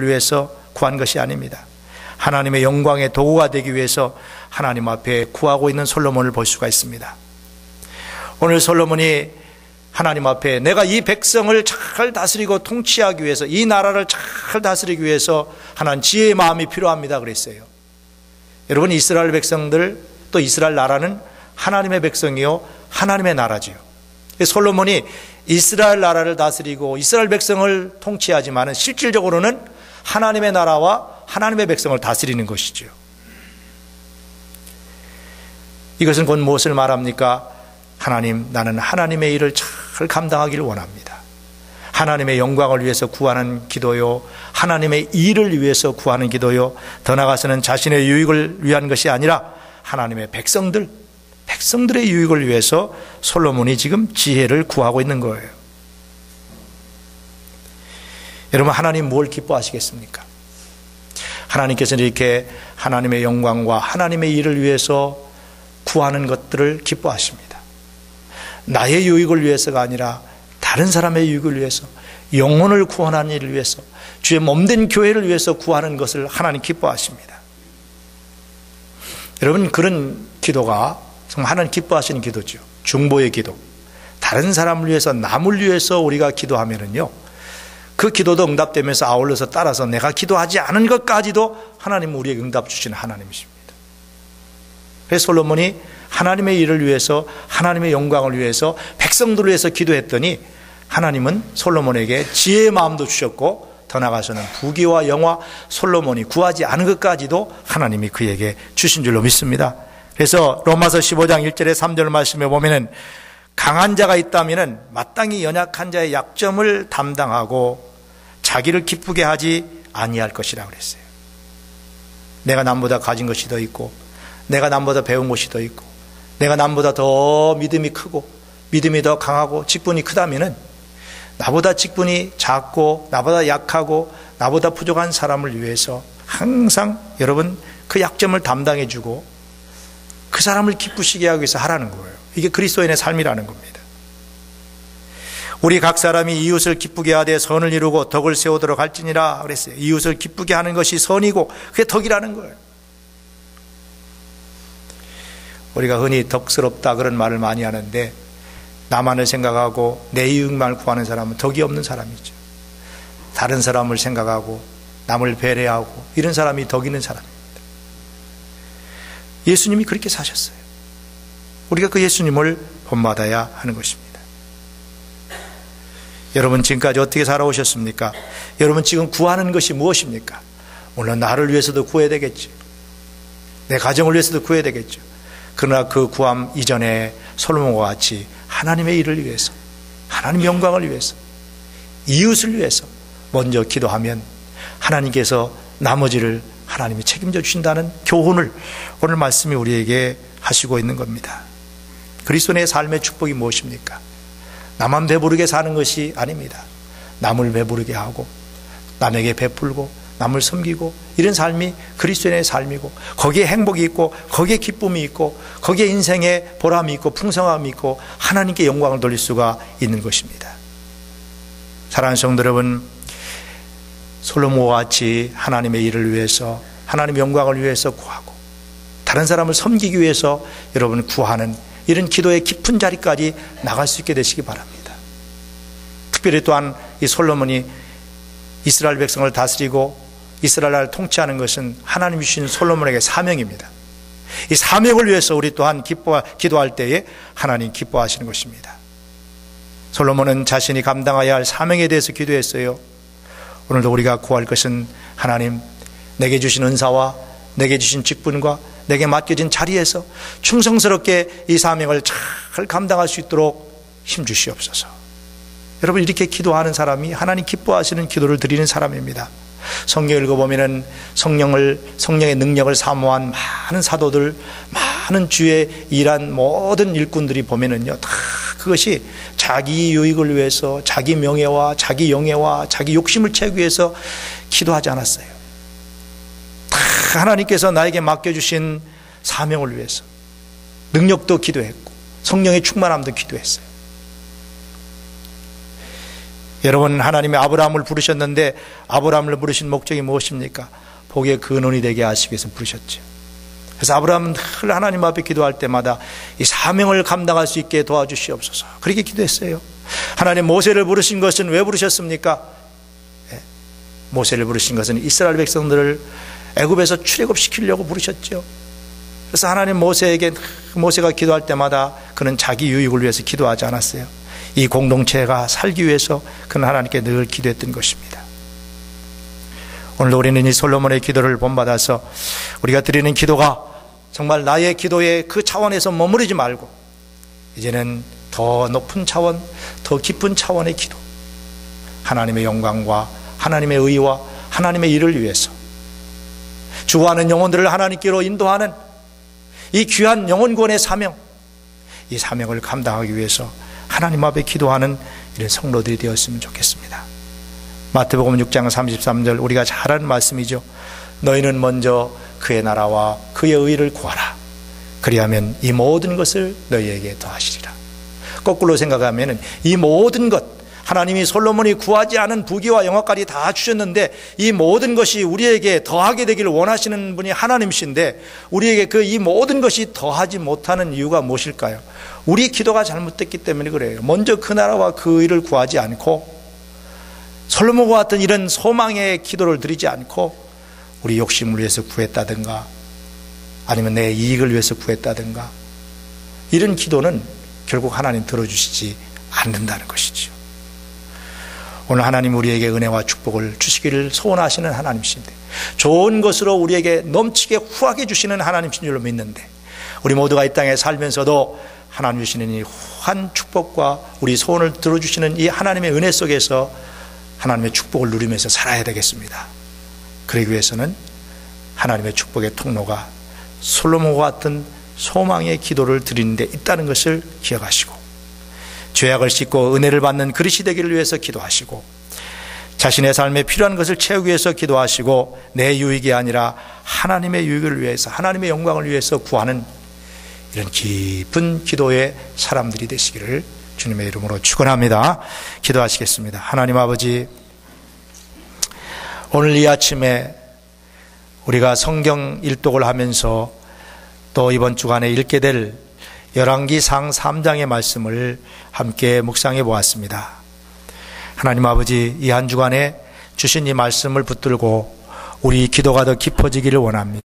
위해서 구한 것이 아닙니다. 하나님의 영광의 도구가 되기 위해서 하나님 앞에 구하고 있는 솔로몬을 볼 수가 있습니다. 오늘 솔로몬이 하나님 앞에 내가 이 백성을 잘 다스리고 통치하기 위해서, 이 나라를 잘 다스리기 위해서 하나님 지혜의 마음이 필요합니다 그랬어요. 여러분, 이스라엘 백성들, 또 이스라엘 나라는 하나님의 백성이요 하나님의 나라지요. 솔로몬이 이스라엘 나라를 다스리고 이스라엘 백성을 통치하지만 실질적으로는 하나님의 나라와 하나님의 백성을 다스리는 것이죠. 이것은 곧 무엇을 말합니까? 하나님, 나는 하나님의 일을 잘 감당하기를 원합니다. 하나님의 영광을 위해서 구하는 기도요, 하나님의 일을 위해서 구하는 기도요, 더 나아가서는 자신의 유익을 위한 것이 아니라 하나님의 백성들의 유익을 위해서 솔로몬이 지금 지혜를 구하고 있는 거예요. 여러분, 하나님 뭘 기뻐하시겠습니까? 하나님께서는 이렇게 하나님의 영광과 하나님의 일을 위해서 구하는 것들을 기뻐하십니다. 나의 유익을 위해서가 아니라 다른 사람의 유익을 위해서, 영혼을 구원하는 일을 위해서, 주의 몸된 교회를 위해서 구하는 것을 하나님 기뻐하십니다. 여러분, 그런 기도가 정말 하나님 기뻐하시는 기도죠. 중보의 기도. 다른 사람을 위해서, 남을 위해서 우리가 기도하면은요, 그 기도도 응답되면서 아울러서 따라서 내가 기도하지 않은 것까지도 하나님은 우리에게 응답 주시는 하나님이십니다. 그래서 솔로몬이 하나님의 일을 위해서, 하나님의 영광을 위해서, 백성들을 위해서 기도했더니 하나님은 솔로몬에게 지혜의 마음도 주셨고, 더 나아가서는 부귀와 영화, 솔로몬이 구하지 않은 것까지도 하나님이 그에게 주신 줄로 믿습니다. 그래서 로마서 15장 1절에 3절 말씀에 보면은 강한 자가 있다면은 마땅히 연약한 자의 약점을 담당하고 자기를 기쁘게 하지 아니할 것이라고 그랬어요. 내가 남보다 가진 것이 더 있고, 내가 남보다 배운 것이 더 있고, 내가 남보다 더 믿음이 크고, 믿음이 더 강하고, 직분이 크다면은 나보다 직분이 작고, 나보다 약하고, 나보다 부족한 사람을 위해서 항상 여러분 그 약점을 담당해주고 그 사람을 기쁘시게 하기 위해서 하라는 거예요. 이게 그리스도인의 삶이라는 겁니다. 우리 각 사람이 이웃을 기쁘게 하되 선을 이루고 덕을 세우도록 할지니라 그랬어요. 이웃을 기쁘게 하는 것이 선이고 그게 덕이라는 거예요. 우리가 흔히 덕스럽다 그런 말을 많이 하는데, 나만을 생각하고 내 이익만 구하는 사람은 덕이 없는 사람이죠. 다른 사람을 생각하고 남을 배려하고 이런 사람이 덕 있는 사람입니다. 예수님이 그렇게 사셨어요. 우리가 그 예수님을 본받아야 하는 것입니다. 여러분, 지금까지 어떻게 살아오셨습니까? 여러분, 지금 구하는 것이 무엇입니까? 물론 나를 위해서도 구해야 되겠죠. 내 가정을 위해서도 구해야 되겠죠. 그러나 그 구함 이전에 솔로몬과 같이 하나님의 일을 위해서, 하나님의 영광을 위해서, 이웃을 위해서 먼저 기도하면 하나님께서 나머지를 하나님이 책임져 주신다는 교훈을 오늘 말씀이 우리에게 하시고 있는 겁니다. 그리스도인의 삶의 축복이 무엇입니까? 나만 배부르게 사는 것이 아닙니다. 남을 배부르게 하고 남에게 베풀고 남을 섬기고, 이런 삶이 그리스도인의 삶이고, 거기에 행복이 있고 거기에 기쁨이 있고 거기에 인생의 보람이 있고 풍성함이 있고 하나님께 영광을 돌릴 수가 있는 것입니다. 사랑하는 성도 여러분, 솔로몬과 같이 하나님의 일을 위해서, 하나님의 영광을 위해서 구하고 다른 사람을 섬기기 위해서 여러분 구하는 이런 기도의 깊은 자리까지 나갈 수 있게 되시기 바랍니다. 특별히 또한 이 솔로몬이 이스라엘 백성을 다스리고 이스라엘 나라를 통치하는 것은 하나님이 주신 솔로몬에게 사명입니다. 이 사명을 위해서 우리 또한 기도할 때에 하나님 기뻐하시는 것입니다. 솔로몬은 자신이 감당해야 할 사명에 대해서 기도했어요. 오늘도 우리가 구할 것은 하나님, 내게 주신 은사와 내게 주신 직분과 내게 맡겨진 자리에서 충성스럽게 이 사명을 잘 감당할 수 있도록 힘 주시옵소서. 여러분, 이렇게 기도하는 사람이 하나님 기뻐하시는 기도를 드리는 사람입니다. 성경 읽어보면은 성령의 능력을 사모한 많은 사도들, 많은 주의 일한 모든 일꾼들이 보면은요, 다 그것이 자기 유익을 위해서, 자기 명예와 자기 영예와 자기 욕심을 채우기 위해서 기도하지 않았어요. 다 하나님께서 나에게 맡겨주신 사명을 위해서 능력도 기도했고 성령의 충만함도 기도했어요. 여러분, 하나님이 아브라함을 부르셨는데 아브라함을 부르신 목적이 무엇입니까? 복의 근원이 되게 하시기 위해서 부르셨죠. 그래서 아브라함은 늘 하나님 앞에 기도할 때마다 이 사명을 감당할 수 있게 도와주시옵소서, 그렇게 기도했어요. 하나님 모세를 부르신 것은 왜 부르셨습니까? 모세를 부르신 것은 이스라엘 백성들을 애굽에서 출애굽시키려고 부르셨죠. 그래서 하나님 모세가 기도할 때마다 그는 자기 유익을 위해서 기도하지 않았어요. 이 공동체가 살기 위해서 그는 하나님께 늘 기도했던 것입니다. 오늘 우리는 이 솔로몬의 기도를 본받아서 우리가 드리는 기도가 정말 나의 기도의 그 차원에서 머무르지 말고 이제는 더 높은 차원, 더 깊은 차원의 기도, 하나님의 영광과 하나님의 의와 하나님의 일을 위해서 죽어가는 영혼들을 하나님께로 인도하는 이 귀한 영혼구원의 사명, 이 사명을 감당하기 위해서 하나님 앞에 기도하는 이런 성도들이 되었으면 좋겠습니다. 마태복음 6장 33절 우리가 잘 아는 말씀이죠. 너희는 먼저 그의 나라와 그의 의를 구하라. 그리하면 이 모든 것을 너희에게 더하시리라. 거꾸로 생각하면 이 모든 것, 하나님이 솔로몬이 구하지 않은 부귀와 영화까지 다 주셨는데 이 모든 것이 우리에게 더하게 되기를 원하시는 분이 하나님이신데 우리에게 그 이 모든 것이 더하지 못하는 이유가 무엇일까요? 우리 기도가 잘못됐기 때문에 그래요. 먼저 그 나라와 그 의를 구하지 않고 솔로몬과 같은 이런 소망의 기도를 드리지 않고 우리 욕심을 위해서 구했다든가 아니면 내 이익을 위해서 구했다든가 이런 기도는 결국 하나님 들어주시지 않는다는 것이죠. 오늘 하나님 우리에게 은혜와 축복을 주시기를 소원하시는 하나님이신데 좋은 것으로 우리에게 넘치게 후하게 주시는 하나님이신 줄로 믿는데 우리 모두가 이 땅에 살면서도 하나님 주시는 이 후한 축복과 우리 소원을 들어주시는 이 하나님의 은혜 속에서 하나님의 축복을 누리면서 살아야 되겠습니다. 그러기 위해서는 하나님의 축복의 통로가 솔로몬과 같은 소망의 기도를 드리는 데 있다는 것을 기억하시고 죄악을 씻고 은혜를 받는 그릇이 되기를 위해서 기도하시고 자신의 삶에 필요한 것을 채우기 위해서 기도하시고 내 유익이 아니라 하나님의 유익을 위해서 하나님의 영광을 위해서 구하는 이런 깊은 기도의 사람들이 되시기를 주님의 이름으로 축원합니다. 기도하시겠습니다. 하나님 아버지, 오늘 이 아침에 우리가 성경 일독을 하면서 또 이번 주간에 읽게 될 열왕기상 3장의 말씀을 함께 묵상해 보았습니다. 하나님 아버지, 이 한 주간에 주신 이 말씀을 붙들고 우리 기도가 더 깊어지기를 원합니다.